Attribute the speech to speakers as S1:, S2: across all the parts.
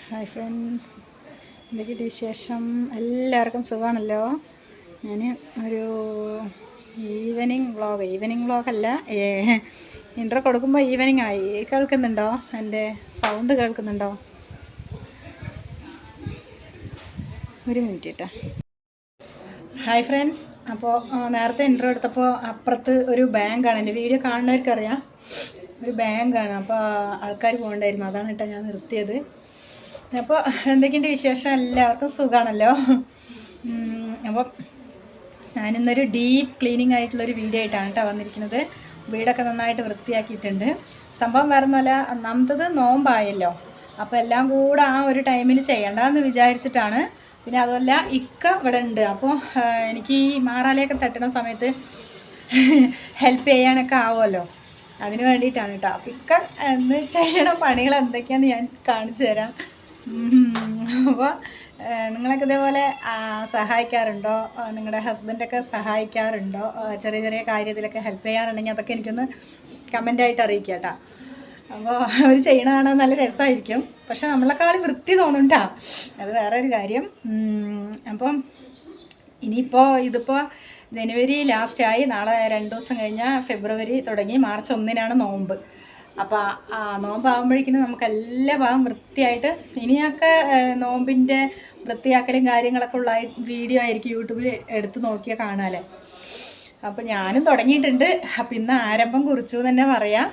S1: Hi friends, എന്തൊക്കെയുണ്ട് വിശേഷം? എല്ലാവർക്കും സുഖമാണല്ലോ. ഞാൻ ഒരു ഈവനിങ് വ്ളോഗല്ല, ഇൻട്രോ കൊടുക്കുമ്പോൾ ഈവനിങ് ആയി. കേൾക്കുന്നുണ്ടോ? എൻ്റെ സൗണ്ട് കേൾക്കുന്നുണ്ടോ? ഒരു മിനിറ്റ് കേട്ടോ. ഹായ് ഫ്രണ്ട്സ്, അപ്പോൾ നേരത്തെ ഇൻട്രോ എടുത്തപ്പോൾ അപ്പുറത്ത് ഒരു ബാങ്കാണ്. എൻ്റെ വീഡിയോ കാണുന്നവർക്കറിയാം, ഒരു ബാങ്കാണ്. അപ്പോൾ ആൾക്കാർ പോകണ്ടായിരുന്നു, അതാണ് കേട്ടോ ഞാൻ നിർത്തിയത്. അപ്പോൾ എന്തൊക്കെയുണ്ട് വിശേഷം? എല്ലാവർക്കും സുഖമാണല്ലോ. അപ്പം ഞാനിന്നൊരു ഡീപ്പ് ക്ലീനിങ് ആയിട്ടുള്ളൊരു വീഡിയോ ആയിട്ടാണ് കേട്ടോ വന്നിരിക്കുന്നത്. വീടൊക്കെ നന്നായിട്ട് വൃത്തിയാക്കിയിട്ടുണ്ട്. സംഭവം വേറൊന്നുമല്ല, ഒന്നാമത്തത് നോമ്പായല്ലോ, അപ്പോൾ എല്ലാം കൂടെ ആ ഒരു ടൈമിൽ ചെയ്യണ്ടെന്ന് വിചാരിച്ചിട്ടാണ്. പിന്നെ അതുമല്ല, ഇക്ക ഇവിടെ ഉണ്ട്. അപ്പോൾ എനിക്ക് ഈ മാറാലയൊക്കെ തട്ടുന്ന സമയത്ത് ഹെൽപ്പ് ചെയ്യാനൊക്കെ ആവുമല്ലോ, അതിന് വേണ്ടിയിട്ടാണ് കേട്ടോ. അപ്പോൾ ഇക്ക എന്ന് ചെയ്യണ പണികൾ എന്തൊക്കെയാണെന്ന് ഞാൻ കാണിച്ചു തരാം. അപ്പോൾ നിങ്ങളൊക്കെ ഇതേപോലെ സഹായിക്കാറുണ്ടോ? നിങ്ങളുടെ ഹസ്ബൻഡൊക്കെ സഹായിക്കാറുണ്ടോ? ചെറിയ ചെറിയ കാര്യത്തിലൊക്കെ ഹെൽപ്പ് ചെയ്യാറുണ്ടെങ്കിൽ അതൊക്കെ എനിക്കൊന്ന് കമൻ്റായിട്ട് അറിയിക്കുക കേട്ടോ. അപ്പോൾ അവർ ചെയ്യണ കാണാൻ നല്ല രസമായിരിക്കും, പക്ഷെ നമ്മളെക്കാളും വൃത്തി തോന്നും കേട്ടോ, അത് വേറെ ഒരു കാര്യം. അപ്പം ഇതിപ്പോൾ ജനുവരി ലാസ്റ്റായി, നാളെ 2 ദിവസം കഴിഞ്ഞാൽ ഫെബ്രുവരി തുടങ്ങി, മാർച്ച് 1 നോമ്പ്. അപ്പോൾ നോമ്പാകുമ്പോഴേക്കും നമുക്ക് എല്ലാ ഭാഗം വൃത്തിയായിട്ട്, ഇനിയൊക്കെ നോമ്പിൻ്റെ വൃത്തിയാക്കലും കാര്യങ്ങളൊക്കെ ഉള്ള വീഡിയോ ആയിരിക്കും യൂട്യൂബിൽ എടുത്ത് നോക്കിയാൽ കാണാമല്ലേ. അപ്പോൾ ഞാനും തുടങ്ങിയിട്ടുണ്ട്. അപ്പം ഇന്ന് ആരംഭം കുറിച്ചു എന്ന് തന്നെ പറയാം.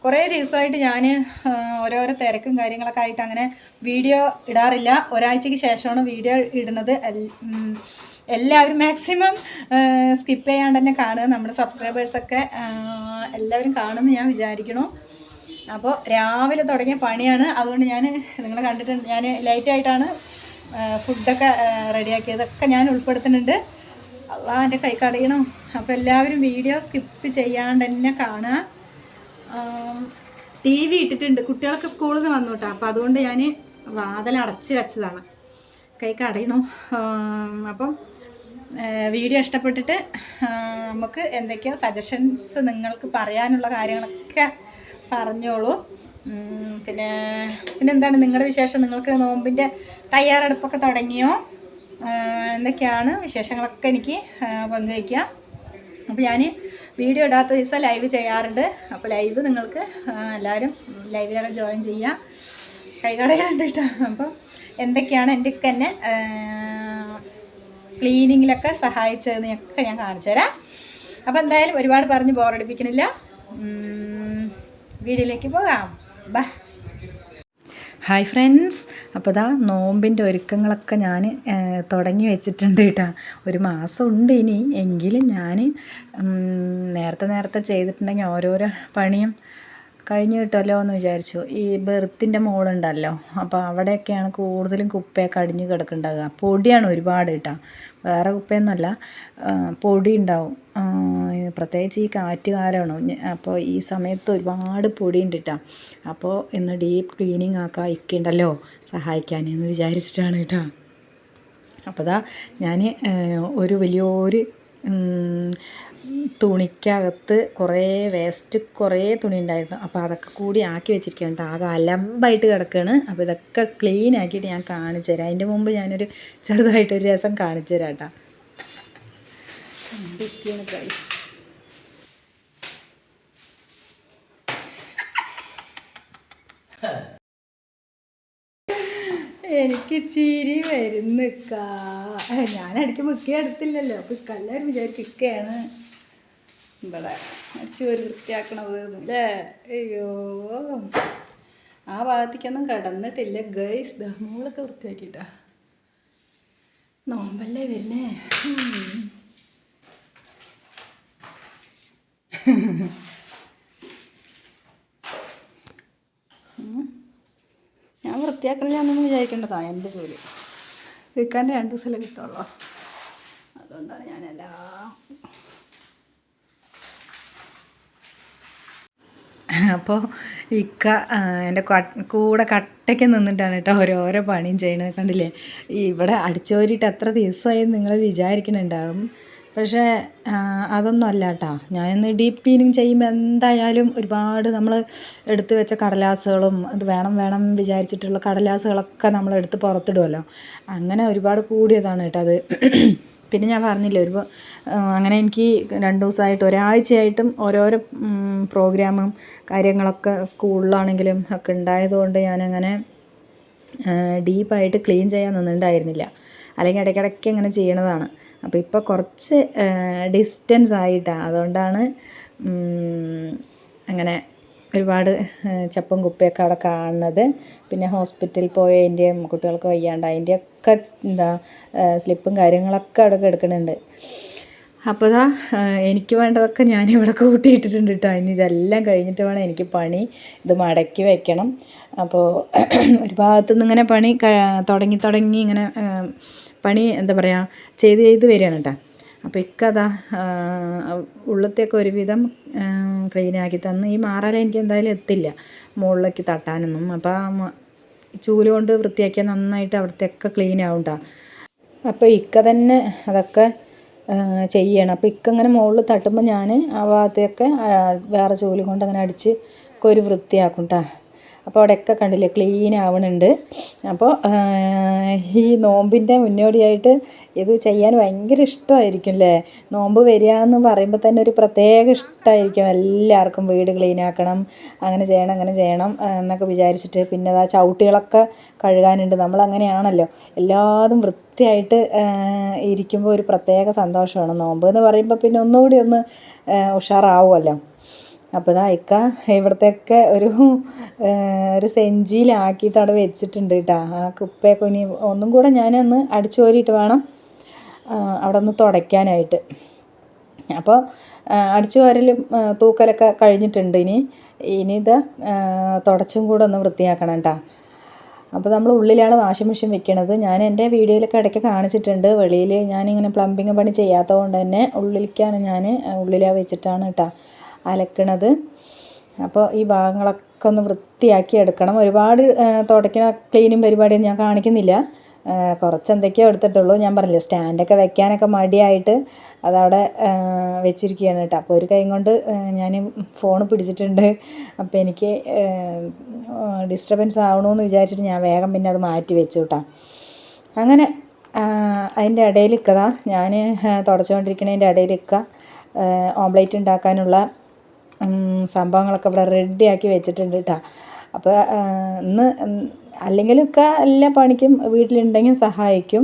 S1: കുറേ ദിവസമായിട്ട് ഞാൻ ഓരോരോ തിരക്കും കാര്യങ്ങളൊക്കെ ആയിട്ട് അങ്ങനെ വീഡിയോ ഇടാറില്ല. ഒരാഴ്ചയ്ക്ക് ശേഷമാണ് വീഡിയോ ഇടുന്നത്. എല്ലാവരും മാക്സിമം സ്കിപ്പ് ചെയ്യാണ്ട് തന്നെ കാണുക. നമ്മുടെ സബ്സ്ക്രൈബേഴ്സൊക്കെ എല്ലാവരും കാണുമെന്ന് ഞാൻ വിചാരിക്കണു. അപ്പോൾ രാവിലെ തുടങ്ങിയ പണിയാണ്, അതുകൊണ്ട് നിങ്ങൾ കണ്ടിട്ടുണ്ട്, ഞാൻ ലൈറ്റായിട്ടാണ് ഫുഡൊക്കെ റെഡിയാക്കിയതൊക്കെ ഞാൻ ഉൾപ്പെടുത്തുന്നുണ്ട്. അള്ളാ, എൻ്റെ കൈ കടയണം. അപ്പോൾ എല്ലാവരും വീഡിയോ സ്കിപ്പ് ചെയ്യാണ്ട് തന്നെ കാണുക. TV ഇട്ടിട്ടുണ്ട്, കുട്ടികളൊക്കെ സ്കൂളിൽ നിന്ന് വന്നു കേട്ടോ. അപ്പോൾ അതുകൊണ്ട് ഞാൻ വാതിലടച്ച് വെച്ചതാണ്, കൈ കടയണം. അപ്പം വീഡിയോ ഇഷ്ടപ്പെട്ടിട്ട് നമുക്ക് എന്തൊക്കെയോ സജഷൻസ് നിങ്ങൾക്ക് പറയാനുള്ള കാര്യങ്ങളൊക്കെ പറഞ്ഞോളൂ. പിന്നെ എന്താണ് നിങ്ങളുടെ വിശേഷം? നിങ്ങൾക്ക് നോമ്പിൻ്റെ തയ്യാറെടുപ്പൊക്കെ തുടങ്ങിയോ? എന്തൊക്കെയാണ് വിശേഷങ്ങളൊക്കെ എനിക്ക് പങ്കുവയ്ക്കുക. അപ്പോൾ ഞാൻ വീഡിയോ ഇടാത്ത ദിവസം ലൈവ് ചെയ്യാറുണ്ട്. അപ്പോൾ ലൈവ് നിങ്ങൾക്ക് എല്ലാവരും ലൈവിലൊക്കെ ജോയിൻ ചെയ്യുക. കൈകടയുണ്ട് കേട്ടോ. അപ്പം എന്തൊക്കെയാണ് എൻ്റെയൊക്കെ തന്നെ ക്ലീനിങ്ങിലൊക്കെ സഹായിച്ചതെന്നൊക്കെ ഞാൻ കാണിച്ചു തരാം. അപ്പോൾ എന്തായാലും ഒരുപാട് പറഞ്ഞ് ബോറടിപ്പിക്കണില്ല, വീഡിയോയിലേക്ക് പോകാം. ബൈ. ഹായ് ഫ്രണ്ട്സ്, അപ്പോൾ ഇതാ നോമ്പിൻ്റെ ഒരുക്കങ്ങളൊക്കെ ഞാൻ തുടങ്ങി വെച്ചിട്ടുണ്ട് കേട്ടോ. ഒരു മാസം ഉണ്ട് ഇനി, എങ്കിലും ഞാൻ നേരത്തെ ചെയ്തിട്ടുണ്ടെങ്കിൽ ഓരോരോ പണിയും കഴിഞ്ഞ് കിട്ടുമല്ലോ എന്ന് വിചാരിച്ചു. ഈ ബെർത്തിൻ്റെ മോളുണ്ടല്ലോ, അപ്പോൾ അവിടെയൊക്കെയാണ് കൂടുതലും കുപ്പയൊക്കെ അടിഞ്ഞ് കിടക്കുന്നുണ്ടാവുക. പൊടിയാണ് ഒരുപാട് കേട്ടോ, വേറെ കുപ്പയൊന്നുമല്ല, പൊടി ഉണ്ടാവും. പ്രത്യേകിച്ച് ഈ കാറ്റ് കാലമാണ്, അപ്പോൾ ഈ സമയത്ത് ഒരുപാട് പൊടി ഉണ്ട് കേട്ടോ. അപ്പോൾ ഇന്ന് ഡീപ്പ് ക്ലീനിങ് ആക്കാൻ ഇക്കുണ്ടല്ലോ സഹായിക്കാൻ എന്ന് വിചാരിച്ചിട്ടാണ് കേട്ടോ. അപ്പോൾ ദാ ഞാൻ ഒരു വലിയൊരു തുണിക്കകത്ത് കുറേ തുണി ഉണ്ടായിരുന്നു. അപ്പോൾ അതൊക്കെ കൂടി ആക്കി വെച്ചിരിക്കുകയാണ് കേട്ടോ. ആകെ അലമ്പായിട്ട് കിടക്കുകയാണ്. അപ്പോൾ ഇതൊക്കെ ക്ലീൻ ആക്കിയിട്ട് ഞാൻ കാണിച്ചു തരാം. അതിൻ്റെ മുമ്പ് ഞാനൊരു ചെറുതായിട്ടൊരു രസം കാണിച്ചു തരാം കേട്ടോ. എന്തൊക്കെയാണ് ഗൈസ്, എനിക്ക് ചിരി വരുന്നിക്ക. ഞാനടിക്ക് മുക്കിയ എടുത്തില്ലല്ലോ, അപ്പോൾ ഇക്കെല്ലാവരും വിചാരിക്കും ഇക്കയാണ് ഇവിടെ ചോര് വൃത്തിയാക്കണത് അല്ലേ. അയ്യോ, ആ ഭാഗത്തേക്കൊന്നും കിടന്നിട്ടില്ല ഗൈസ്. ദമ്മൂളൊക്കെ വൃത്തിയാക്കിയിട്ടാ, നോമ്പല്ലേ വരുന്നേ. ഞാൻ വൃത്തിയാക്കണില്ല എന്നൊന്നും വിചാരിക്കേണ്ടതാണ് എൻ്റെ ജോലി. വിൽക്കാൻ്റെ 2 ദിവസമല്ലേ കിട്ടുള്ളൂ, അതുകൊണ്ടാണ് ഞാനെല്ലാം. അപ്പോൾ ഇക്ക എൻ്റെ കൂടെ കട്ടയ്ക്ക് നിന്നിട്ടാണ് കേട്ടോ ഓരോരോ പണിയും ചെയ്യണത്. കണ്ടില്ലേ, ഇവിടെ അടിച്ചോരിയിട്ട് എത്ര ദിവസമായി നിങ്ങൾ വിചാരിക്കുന്നുണ്ടാകും. പക്ഷേ അതൊന്നും അല്ല കേട്ടോ. ഞാനിന്ന് ഡീപ്പ് ക്ലീനിങ് ചെയ്യുമ്പോൾ എന്തായാലും ഒരുപാട് നമ്മൾ എടുത്ത് വെച്ച കടലാസുകളും അത് വേണം വിചാരിച്ചിട്ടുള്ള കടലാസുകളൊക്കെ നമ്മൾ എടുത്ത് പുറത്തിടുമല്ലോ. അങ്ങനെ ഒരുപാട് കൂടിയതാണ് കേട്ടോ അത്. പിന്നെ ഞാൻ പറഞ്ഞില്ലേ അങ്ങനെ എനിക്ക് 2 ദിവസമായിട്ട് ഒരാഴ്ചയായിട്ടും ഓരോരോ പ്രോഗ്രാമും കാര്യങ്ങളൊക്കെ സ്കൂളിലാണെങ്കിലും ഒക്കെ ഉണ്ടായതുകൊണ്ട് ഞാനങ്ങനെ ഡീപ്പായിട്ട് ക്ലീൻ ചെയ്യാൻ നിന്നിട്ടുണ്ടായിരുന്നില്ല. അല്ലെങ്കിൽ ഇടയ്ക്കിടയ്ക്ക് ഇങ്ങനെ ചെയ്യണതാണ്. അപ്പോൾ ഇപ്പോൾ കുറച്ച് ഡിസ്റ്റൻസ് ആയിട്ടാണ്, അതുകൊണ്ടാണ് അങ്ങനെ ഒരുപാട് ചപ്പും കുപ്പയൊക്കെ അവിടെ കാണുന്നത്. പിന്നെ ഹോസ്പിറ്റലിൽ പോയതിൻ്റെയും കുട്ടികൾക്ക് വയ്യാണ്ട് അതിൻ്റെയൊക്കെ സ്ലിപ്പും കാര്യങ്ങളൊക്കെ അവിടെ കിടക്കുന്നുണ്ട്. അപ്പോൾ എനിക്ക് വേണ്ടതൊക്കെ ഞാനിവിടെ കൂട്ടിയിട്ടിട്ടുണ്ട് കേട്ടോ. ഇനി ഇതെല്ലാം കഴിഞ്ഞിട്ട് വേണം എനിക്ക് പണി ഇത് മടക്കി വയ്ക്കണം. അപ്പോൾ ഒരു ഭാഗത്തുനിന്ന് ഇങ്ങനെ പണി തുടങ്ങി ഇങ്ങനെ പണി എന്താ പറയുക ചെയ്ത് വരികയാണ് കേട്ടോ. അപ്പോൾ ഇക്കതാ ഉള്ളത്തെയൊക്കെ ഒരുവിധം ക്ലീനാക്കി തന്ന്. ഈ മാറാല എനിക്ക് എന്തായാലും എത്തില്ല മുകളിലേക്ക് തട്ടാനൊന്നും. അപ്പോൾ ചൂല് കൊണ്ട് വൃത്തിയാക്കിയാൽ നന്നായിട്ട് അവിടുത്തെയൊക്കെ ക്ലീൻ ആവും കേട്ടോ. അപ്പോൾ ഇക്ക തന്നെ അതൊക്കെ ചെയ്യണം. അപ്പോൾ ഇക്ക ഇങ്ങനെ മുകളിൽ തട്ടുമ്പോൾ ഞാൻ ആ ഭാഗത്തെയൊക്കെ വേറെ ചൂല് കൊണ്ട് അങ്ങനെ അടിച്ച് ഒരു വൃത്തിയാക്കും കേട്ടോ. അപ്പോൾ അവിടെയൊക്കെ കണ്ടില്ലേ ക്ലീൻ ആവണുണ്ട്. അപ്പോൾ ഈ നോമ്പിൻ്റെ മുന്നോടിയായിട്ട് ഇത് ചെയ്യാൻ ഭയങ്കര ഇഷ്ടമായിരിക്കും അല്ലേ. നോമ്പ് വരിക എന്ന് പറയുമ്പോൾ തന്നെ ഒരു പ്രത്യേക ഇഷ്ടമായിരിക്കും എല്ലാവർക്കും. വീട് ക്ലീൻ ആക്കണം, അങ്ങനെ ചെയ്യണം എന്നൊക്കെ വിചാരിച്ചിട്ട്. പിന്നെ ആ ചവിട്ടികളൊക്കെ കഴുകാനുണ്ട്. നമ്മളങ്ങനെയാണല്ലോ, എല്ലാതും വൃത്തിയായിട്ട് ഇരിക്കുമ്പോൾ ഒരു പ്രത്യേക സന്തോഷമാണ്. നോമ്പ് എന്ന് പറയുമ്പോൾ പിന്നെ ഒന്നുകൂടി ഒന്ന് ഉഷാറാവുമല്ലോ. അപ്പോൾ ഇക്ക ഇവിടത്തെയൊക്കെ ഒരു സെഞ്ചിയിലാക്കിയിട്ട് അവിടെ വെച്ചിട്ടുണ്ട് കേട്ടോ. ആ കുപ്പയൊക്കെ ഇനി ഒന്നും കൂടെ ഞാനൊന്ന് അടിച്ചു കോരിയിട്ട് വേണം അവിടെ ഒന്ന് തുടയ്ക്കാനായിട്ട്. അപ്പോൾ അടിച്ചു വാരലും തൂക്കലൊക്കെ കഴിഞ്ഞിട്ടുണ്ട്. ഇനി ഇത് തുടച്ചും കൂടെ ഒന്ന് വൃത്തിയാക്കണം കേട്ടോ. അപ്പോൾ നമ്മൾ ഉള്ളിലാണ് വാഷിംഗ് മെഷീൻ വെക്കണത്. ഞാൻ എൻ്റെ വീഡിയോയിലൊക്കെ ഇടയ്ക്ക് കാണിച്ചിട്ടുണ്ട്. വെളിയിൽ ഞാനിങ്ങനെ പ്ലംബിങ് പണി ചെയ്യാത്തത് കൊണ്ട് തന്നെ ഉള്ളിലാണ് വെച്ചിട്ടാണ് കേട്ടോ അലക്കണത്. അപ്പോൾ ഈ ഭാഗങ്ങളൊക്കെ ഒന്ന് വൃത്തിയാക്കി എടുക്കണം. ഒരുപാട് തുടയ്ക്കണ ക്ലീനിങ് പരിപാടിയൊന്നും ഞാൻ കാണിക്കുന്നില്ല. കുറച്ച് എന്തൊക്കെയോ എടുത്തിട്ടുള്ളൂ. ഞാൻ പറഞ്ഞില്ലേ സ്റ്റാൻഡൊക്കെ വെക്കാനൊക്കെ മടിയായിട്ട് അതവിടെ വെച്ചിരിക്കുകയാണ് കേട്ടോ. അപ്പോൾ ഒരു കൈ കൊണ്ട് ഞാൻ ഫോൺ പിടിച്ചിട്ടുണ്ട്. അപ്പോൾ എനിക്ക് ഡിസ്റ്റർബൻസ് ആവണമെന്ന് വിചാരിച്ചിട്ട് ഞാൻ വേഗം പിന്നെ അത് മാറ്റി വെച്ചു കേട്ടോ. അങ്ങനെ അതിൻ്റെ ഇടയിൽ ഞാൻ തുടച്ചുകൊണ്ടിരിക്കുന്നതിൻ്റെ ഇടയിൽ ഓംലേറ്റ് ഉണ്ടാക്കാനുള്ള സംഭവങ്ങളൊക്കെ ഇവിടെ റെഡിയാക്കി വെച്ചിട്ടുണ്ട് കേട്ടോ. അപ്പോൾ ഇന്ന് അല്ലെങ്കിലും എല്ലാ പണിക്കും വീട്ടിലുണ്ടെങ്കിൽ സഹായിക്കും.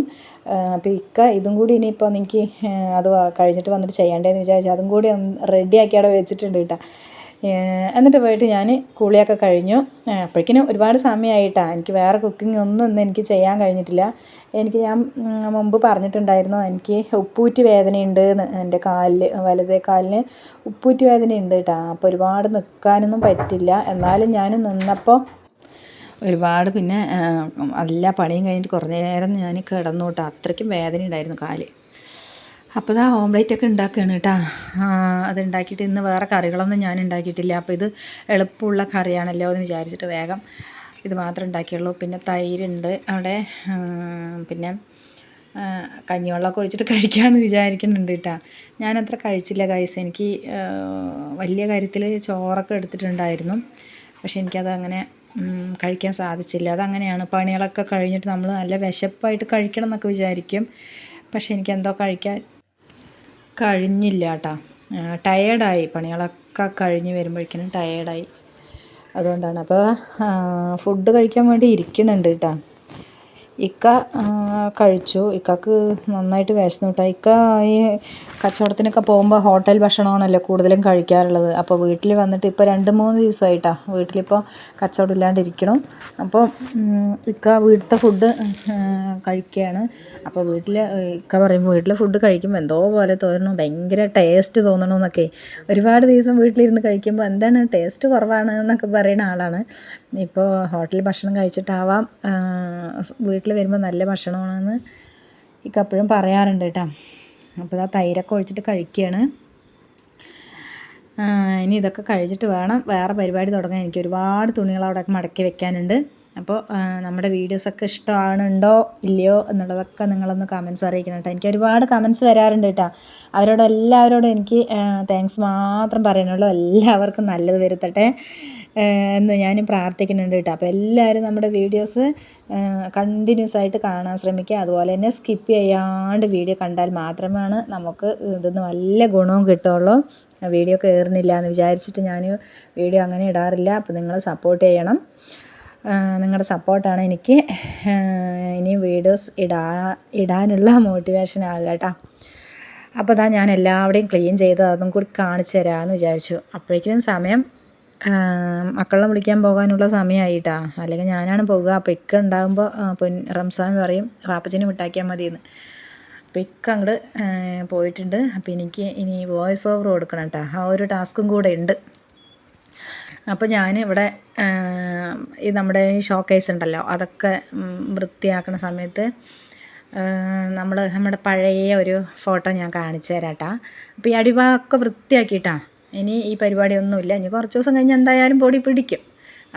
S1: അപ്പോൾ ഇതും കൂടി ഇനിയിപ്പോൾ എനിക്ക് അത് കഴിഞ്ഞിട്ട് വന്നിട്ട് ചെയ്യേണ്ടതെന്ന് വിചാരിച്ചു അതും കൂടി റെഡിയാക്കി അവിടെ വെച്ചിട്ടുണ്ട് കേട്ടോ. എന്നിട്ട് പോയിട്ട് ഞാൻ കുളിയൊക്കെ കഴിഞ്ഞു. അപ്പോഴേക്കിനും ഒരുപാട് സമയമായിട്ടാണ്. എനിക്ക് വേറെ കുക്കിംഗ് ഒന്നും ഇന്ന് എനിക്ക് ചെയ്യാൻ കഴിഞ്ഞിട്ടില്ല. ഞാൻ മുമ്പ് പറഞ്ഞിട്ടുണ്ടായിരുന്നു എനിക്ക് ഉപ്പൂറ്റി വേദനയുണ്ട് എൻ്റെ വലതേ കാലിന് ഉപ്പൂറ്റി വേദനയുണ്ട് കേട്ടോ. അപ്പോൾ ഒരുപാട് നിൽക്കാനൊന്നും പറ്റില്ല. എന്നാലും ഞാൻ നിന്നപ്പോൾ ഒരുപാട് പിന്നെ എല്ലാ പണിയും കഴിഞ്ഞിട്ട് കുറേ നേരം ഞാൻ കിടന്നു കേട്ടോ. അത്രയ്ക്കും വേദന ഉണ്ടായിരുന്നു കാല്. അപ്പോൾ ഓംലേറ്റൊക്കെ ഉണ്ടാക്കുകയാണ് കേട്ടോ. അത് ഉണ്ടാക്കിയിട്ട് ഇന്ന് വേറെ കറികളൊന്നും ഞാൻ ഉണ്ടാക്കിയിട്ടില്ല. അപ്പോൾ ഇത് എളുപ്പമുള്ള കറിയാണല്ലോ എന്ന് വിചാരിച്ചിട്ട് വേഗം ഇത് മാത്രം ഉണ്ടാക്കിയുള്ളൂ. പിന്നെ തൈരുണ്ട് അവിടെ. പിന്നെ കഞ്ഞിവെള്ളമൊക്കെ ഒഴിച്ചിട്ട് കഴിക്കാമെന്ന് വിചാരിക്കുന്നുണ്ട് കേട്ടോ. ഞാനത്ര കഴിച്ചില്ല ഗൈസ്. എനിക്ക് വലിയ കാര്യത്തിൽ ചോറൊക്കെ എടുത്തിട്ടുണ്ടായിരുന്നു. പക്ഷെ എനിക്കതങ്ങനെ കഴിക്കാൻ സാധിച്ചില്ല. അതങ്ങനെയാണ്, പണികളൊക്കെ കഴിഞ്ഞിട്ട് നമ്മൾ നല്ല വിശപ്പായിട്ട് കഴിക്കണം എന്നൊക്കെ വിചാരിക്കും. പക്ഷെ എനിക്കെന്തോ കഴിക്കാൻ കഴിഞ്ഞില്ല കേട്ടോ. ടയേർഡായി, പണികളൊക്കെ കഴിഞ്ഞ് വരുമ്പോഴേക്കിനും ടയേർഡായി. അതുകൊണ്ടാണ്. അപ്പോൾ ഫുഡ് കഴിക്കാൻ വേണ്ടി ഇരിക്കുന്നുണ്ട് കേട്ടോ. ഇക്ക കഴിച്ചു. ഇക്കക്ക് നന്നായിട്ട് വിശന്നു കേട്ടോ. ഇക്ക ഈ കച്ചവടത്തിനൊക്കെ പോകുമ്പോൾ ഹോട്ടൽ ഭക്ഷണമാണല്ലോ കൂടുതലും കഴിക്കാറുള്ളത്. അപ്പോൾ വീട്ടിൽ വന്നിട്ട് ഇപ്പോൾ 2-3 ദിവസമായിട്ടാണ് വീട്ടിലിപ്പോൾ കച്ചവടം ഇല്ലാണ്ടിരിക്കണം. അപ്പോൾ ഇക്ക വീട്ടിലത്തെ ഫുഡ് കഴിക്കുകയാണ്. അപ്പോൾ ഇക്ക പറയുമ്പോൾ വീട്ടിലെ ഫുഡ് കഴിക്കുമ്പോൾ എന്തോ പോലെ തോന്നണം, ഭയങ്കര ടേസ്റ്റ് തോന്നണമെന്നൊക്കെ. ഒരുപാട് ദിവസം വീട്ടിലിരുന്ന് കഴിക്കുമ്പോൾ എന്താണ് ടേസ്റ്റ് കുറവാണ് എന്നൊക്കെ പറയുന്ന ആളാണ്. ഇപ്പോൾ ഹോട്ടൽ ഭക്ഷണം കഴിച്ചിട്ടാവാം വീട്ടിൽ വരുമ്പോൾ നല്ല ഭക്ഷണമാണെന്ന് ഇക്ക എപ്പോഴും പറയാറുണ്ട് കേട്ടോ. അപ്പോൾ തൈരൊക്കെ ഒഴിച്ചിട്ട് കഴിക്കുകയാണ്. ഇനി ഇതൊക്കെ കഴിച്ചിട്ട് വേണം വേറെ പരിപാടി തുടങ്ങാൻ. എനിക്ക് ഒരുപാട് തുണികൾ അവിടെ മടക്കി വെക്കാനുണ്ട്. അപ്പോൾ നമ്മുടെ വീഡിയോസൊക്കെ ഇഷ്ടമാണുണ്ടോ ഇല്ലയോ എന്നുള്ളതൊക്കെ നിങ്ങളൊന്ന് കമൻസ് അറിയിക്കണം കേട്ടോ. എനിക്ക് ഒരുപാട് കമൻസ് വരാറുണ്ട് കേട്ടോ. എല്ലാവരോടും എനിക്ക് താങ്ക്സ് മാത്രം പറയണുള്ളൂ. എല്ലാവർക്കും നല്ലത് വരുത്തട്ടെ എന്ന് ഞാനും പ്രാർത്ഥിക്കുന്നുണ്ട് കേട്ടോ. അപ്പോൾ എല്ലാവരും നമ്മുടെ വീഡിയോസ് കണ്ടിന്യൂസ് ആയിട്ട് കാണാൻ ശ്രമിക്കുക. അതുപോലെ തന്നെ സ്കിപ്പ് ചെയ്യാണ്ട് വീഡിയോ കണ്ടാൽ മാത്രമാണ് നമുക്ക് ഇതിന്ന് നല്ല ഗുണവും കിട്ടുള്ളൂ. വീഡിയോ കയറുന്നില്ല എന്ന് വിചാരിച്ചിട്ട് ഞാൻ വീഡിയോ അങ്ങനെ ഇടാറില്ല. അപ്പോൾ നിങ്ങൾ സപ്പോർട്ട് ചെയ്യണം. നിങ്ങളുടെ സപ്പോർട്ടാണ് എനിക്ക് ഇനി വീഡിയോസ് ഇടാനുള്ള മോട്ടിവേഷൻ ആകുക കേട്ടോ. അപ്പോൾ അതാ ഞാൻ എല്ലാവരുടെയും ക്ലീൻ ചെയ്ത് അതും കൂടി കാണിച്ചു തരാമെന്ന് വിചാരിച്ചു. അപ്പോഴേക്കും സമയം മക്കളെ വിളിക്കാൻ പോകാനുള്ള സമയമായിട്ടാ. അല്ലെങ്കിൽ ഞാനാണ് പോകുക. അപ്പോൾ ഇക്ക ഉണ്ടാകുമ്പോൾ റംസാൻ പറയും പാപ്പച്ചിനെ വിട്ടാക്കിയാൽ മതിയെന്ന്. അപ്പോൾ ഇക്ക അങ്ങോട്ട് പോയിട്ടുണ്ട്. അപ്പോൾ എനിക്ക് ഇനി വോയിസ് ഓവർ കൊടുക്കണം കേട്ടോ. ആ ഒരു ടാസ്കും കൂടെ ഉണ്ട്. അപ്പോൾ ഞാൻ ഇവിടെ ഈ നമ്മുടെ ഈ ഷോക്കേസ് ഉണ്ടല്ലോ അതൊക്കെ വൃത്തിയാക്കുന്ന സമയത്ത് നമ്മുടെ പഴയ ഒരു ഫോട്ടോ ഞാൻ കാണിച്ചു തരാം കേട്ടോ. അപ്പോൾ ഈ അടിഭാഗമൊക്കെ വൃത്തിയാക്കിയിട്ടാ. ഇനി ഈ പരിപാടിയൊന്നുമില്ല. ഇനി കുറച്ച് ദിവസം കഴിഞ്ഞ് എന്തായാലും പൊടി പിടിക്കും.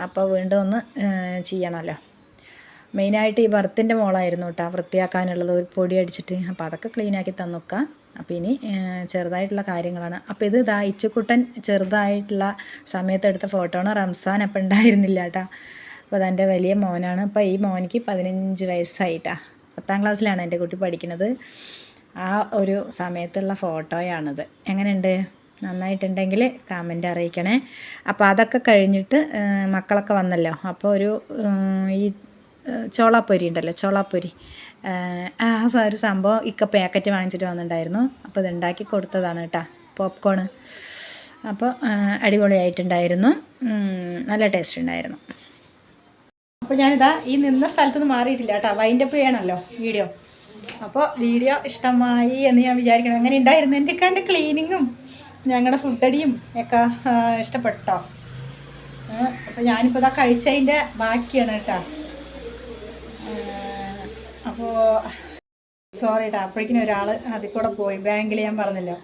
S1: അപ്പോൾ വീണ്ടും ഒന്ന് ചെയ്യണമല്ലോ. മെയിനായിട്ട് ഈ ബർത്തിൻ്റെ മോളായിരുന്നു കേട്ടോ വൃത്തിയാക്കാനുള്ളത്, ഒരു പൊടി അടിച്ചിട്ട്. അപ്പോൾ അതൊക്കെ ക്ലീനാക്കി തന്നൊക്കെ. അപ്പോൾ ഇനി ചെറുതായിട്ടുള്ള കാര്യങ്ങളാണ്. അപ്പോൾ ഇത് ഇതാ ഇച്ചുക്കുട്ടൻ ചെറുതായിട്ടുള്ള സമയത്ത് എടുത്ത ഫോട്ടോ ആണ്. റംസാൻ അപ്പം ഉണ്ടായിരുന്നില്ല കേട്ടോ. അപ്പോൾ അതെൻ്റെ വലിയ മോനാണ്. അപ്പോൾ ഈ മോനിക്ക് 15 വയസ്സായിട്ടാ. 10ാം ക്ലാസ്സിലാണ് എൻ്റെ കുട്ടി പഠിക്കുന്നത്. ആ ഒരു സമയത്തുള്ള ഫോട്ടോയാണിത്. എങ്ങനെയുണ്ട്? നന്നായിട്ടുണ്ടെങ്കിൽ കമൻ്റ് അറിയിക്കണേ. അപ്പോൾ അതൊക്കെ കഴിഞ്ഞിട്ട് മക്കളൊക്കെ വന്നല്ലോ. അപ്പോൾ ഈ ചോളാപ്പൊരി ഉണ്ടല്ലോ, ചോളാപ്പൊരി, ആ ഒരു സംഭവം ഇക്ക പാക്കറ്റ് വാങ്ങിച്ചിട്ട് വന്നിട്ടുണ്ടായിരുന്നു. അപ്പോൾ ഇത് ഉണ്ടാക്കി കൊടുത്തതാണ് കേട്ടോ, പോപ്കോണ്. അപ്പോൾ അടിപൊളിയായിട്ടുണ്ടായിരുന്നു, നല്ല ടേസ്റ്റ് ഉണ്ടായിരുന്നു. അപ്പോൾ ഞാനിതാ ഈ നിന്ന സ്ഥലത്ത് നിന്ന് മാറിയിട്ടില്ല കേട്ടോ. വൈൻഡപ്പ് ചെയ്യണമല്ലോ വീഡിയോ. അപ്പോൾ വീഡിയോ ഇഷ്ടമായി എന്ന് ഞാൻ വിചാരിക്കണം. എങ്ങനെ ഉണ്ടായിരുന്നു എൻ്റെ കണ്ട് ക്ലീനിങ്ങും ഞങ്ങളുടെ ഫുഡടിയും ഒക്കെ ഇഷ്ടപ്പെട്ടോ? അപ്പോൾ ഞാനിപ്പോൾ ഇതാ കഴിച്ചതിൻ്റെ ബാക്കിയാണ് കേട്ടോ. അപ്പോൾ സോറി കേട്ടോ, അപ്പോഴേക്കിനും ഒരാൾ അതിൽ കൂടെ പോയി. ബാങ്കിൽ ഞാൻ പറഞ്ഞല്ലോ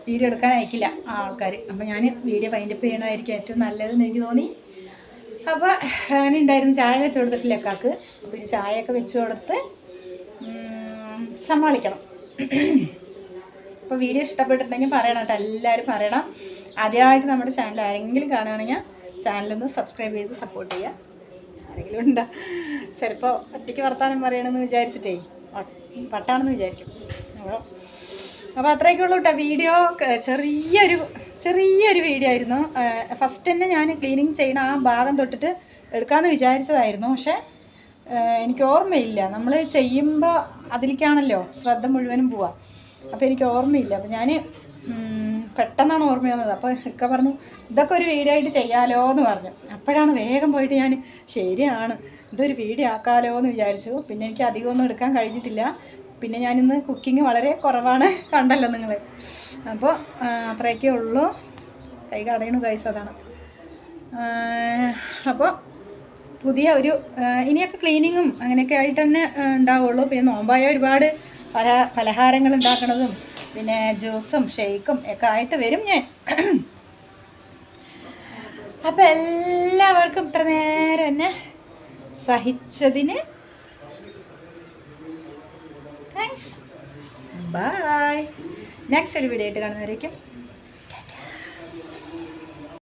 S1: വീഡിയോ എടുക്കാൻ അയക്കില്ല ആ ആൾക്കാർ. അപ്പോൾ ഞാൻ വീഡിയോ വൈൻഡപ്പ് ചെയ്യണമായിരിക്കും ഏറ്റവും നല്ലതെന്ന് എനിക്ക് തോന്നി. അപ്പോൾ അങ്ങനെ ഉണ്ടായിരുന്നു. ചായ വെച്ച് കൊടുത്തിട്ടില്ല അക്കാക്ക്. അപ്പോൾ ഈ ചായയൊക്കെ വെച്ച് കൊടുത്ത് സമാളിക്കണം. അപ്പോൾ വീഡിയോ ഇഷ്ടപ്പെട്ടിട്ടുണ്ടെങ്കിൽ പറയണം കേട്ടോ, എല്ലാവരും പറയണം. ആദ്യമായിട്ട് നമ്മുടെ ചാനൽ ആരെങ്കിലും കാണുകയാണെങ്കിൽ ചാനലൊന്ന് സബ്സ്ക്രൈബ് ചെയ്ത് സപ്പോർട്ട് ചെയ്യുക. ആരെങ്കിലും ഉണ്ടാ ചിലപ്പോൾ ഒറ്റയ്ക്ക് വർത്താനം പറയണമെന്ന് വിചാരിച്ചിട്ടേ പട്ടാണെന്ന് വിചാരിക്കും. അപ്പോൾ അത്രയൊക്കെ ഉള്ളൂ കേട്ടോ. വീഡിയോ ചെറിയൊരു വീഡിയോ ആയിരുന്നു. ഫസ്റ്റ് തന്നെ ഞാൻ ക്ലീനിങ് ചെയ്യുന്ന ആ ഭാഗം തൊട്ടിട്ട് എടുക്കാമെന്ന് വിചാരിച്ചതായിരുന്നു. പക്ഷേ എനിക്ക് ഓർമ്മയില്ല. നമ്മൾ ചെയ്യുമ്പോൾ അതിലേക്കാണല്ലോ ശ്രദ്ധ മുഴുവനും പോവുക. അപ്പോൾ എനിക്ക് ഓർമ്മയില്ല. അപ്പോൾ ഞാൻ പെട്ടെന്നാണ് ഓർമ്മ വന്നത്. അപ്പോൾ ഒക്കെ പറഞ്ഞു ഇതൊക്കെ ഒരു വീഡിയോ ആയിട്ട് ചെയ്യാലോ എന്ന് പറഞ്ഞു. അപ്പോഴാണ് വേഗം പോയിട്ട് ഞാൻ ശരിയാണ് ഇതൊരു വീഡിയോ ആക്കാമല്ലോ എന്ന് വിചാരിച്ചു. പിന്നെ എനിക്ക് അധികമൊന്നും എടുക്കാൻ കഴിഞ്ഞിട്ടില്ല. പിന്നെ ഞാനിന്ന് കുക്കിംഗ് വളരെ കുറവാണ്, കണ്ടല്ലോ നിങ്ങൾ. അപ്പോൾ അത്രയൊക്കെ ഉള്ളൂ. കൈ കടയണു ഗൈസ്, അതാണ്. അപ്പോൾ പുതിയ ഒരു ഇനിയൊക്കെ ക്ലീനിങ്ങും അങ്ങനെയൊക്കെ ആയിട്ട് തന്നെ ഉണ്ടാവുള്ളൂ. പിന്നെ നോമ്പായ ഒരുപാട് പലഹാരങ്ങൾ ഉണ്ടാക്കണതും പിന്നെ ജ്യൂസും ഷേക്കും ഒക്കെ ആയിട്ട് വരും ഞാൻ. അപ്പം എല്ലാവർക്കും ഇത്ര നേരം എന്നെ സഹിച്ചതിന് താങ്ക്സ്. ബൈ. നെക്സ്റ്റ് ഒരു വീഡിയോ ആയിട്ട് കാണുന്നവരേക്കും